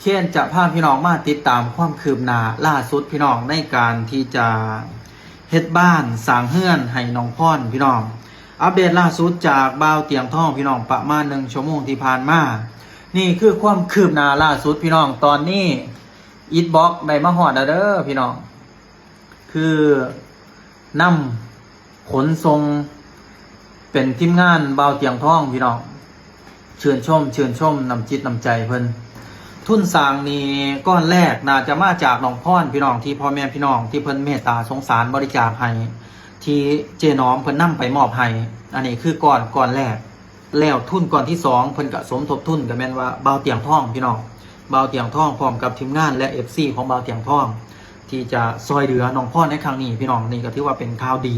เคนจะพาพี่น้องมาติดตามความคืบหน้าล่าสุดพี่น้องในการที่จะเฮ็ดบ้านสร้างเฮือนให้น้องพรพี่น้องอัปเดตล่าสุดจากบ่าวเตียงทองพี่น้องประมาณ1 ชั่วโมงที่ผ่านมานี่คือความคืบหน้าล่าสุดพี่น้องตอนนี้อิทบ็อกได้มาฮอดแล้วเด้อพี่น้องคือนำขนส่งเป็นทีมงานบ่าวเตียงทองพี่น้องเชิญชมนำจิตนำใจเพิ่นทุนสร้างนี่ก้อนแรกน่าจะมาจากน้องพรพี่น้องที่พ่อแม่พี่น้องที่เพิ่นเมตตาสงสารบริจาคให้ที่เจน้อมเพิ่นนำไปมอบให้อันนี้คือก้อนแรกแล้วทุนก้อนที่2เพิ่นก็สมทบทุนก็แม่นว่าบ่าวเตียงทองพี่น้องบ่าวเตียงทองพร้อมกับทีมงานและ FC ของบ่าวเตียงทองที่จะซอยเหลือน้องพรในครั้งนี้พี่น้องนี่ก็ถือว่าเป็นข่าวดี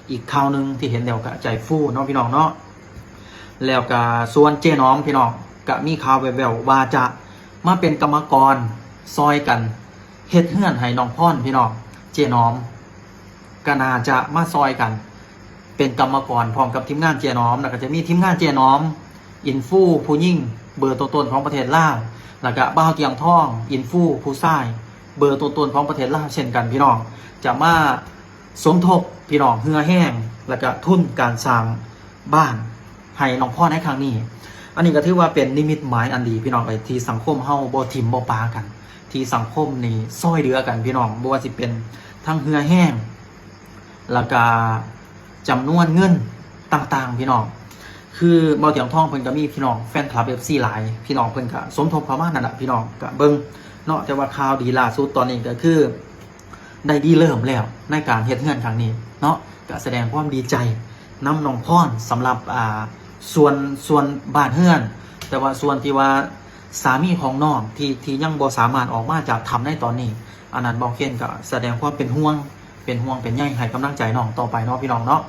อีกข่าวนึงที่เห็นแล้วก็ใจฟูเนาะพี่น้องเนาะแล้วก็ส่วนเจน้อมพี่น้องก็มีข่าวแว่วๆว่าจะมาเป็นกรรมกรซอยกันเฮ็ดเฮือนให้น้องพรพี่น้องเจน้อมก็น่าจะมาซอยกันเป็นกรรมกรพร้อมกับทีมงานเจน้อมแล้วก็จะมีทีมงานเจน้อมอินฟูผู้ยิ่งเบอร์ต้นๆของประเทศลาวแล้วก็บ่าวเตียงทองอินฟูผู้ชายเบอร์ต้นๆของประเทศลาวเช่นกันพี่น้องจะมาสมทบพี่น้องเหือแห้งแล้วก็ทุนการสร้างบ้านให้น้องพรในครั้งนี้อันนี้ก็ถือว่าเป็นนิมิตหมายอันดีพี่น้องไอ้ที่สังคมเฮาบ่ทิมบ่ปากันที่สังคมนี่ซอยเหลือกันพี่น้องบ่ว่าสิเป็นทั้งเหือแห้งแล้วก็จำนวนเงินต่างๆพี่น้องคือบ่าวเตียงทองเพิ่นก็มีพี่น้องแฟนคลับ FC หลายพี่น้องเพิ่นก็สมทบเข้ามานั่นแหละพี่น้องก็เบิ่งเนาะแต่ว่าข่าวดีล่าสุดตอนนี้ก็คือได้ดีเริ่มแล้วในการเฮ็ดเฮือนครั้งนี้เนาะก็แสดงความดีใจนำน้องพรสำหรับส่วนบ้านเฮือนแต่ว่าส่วนที่ว่าสามีของน้องที่ยังบ่สามารถออกมาจากทำได้ตอนนี้อันนั้นบ่าวเคนก็แสดงความเป็นห่วงเป็นใยให้กำลังใจน้องต่อไปเนาะพี่น้องเนาะ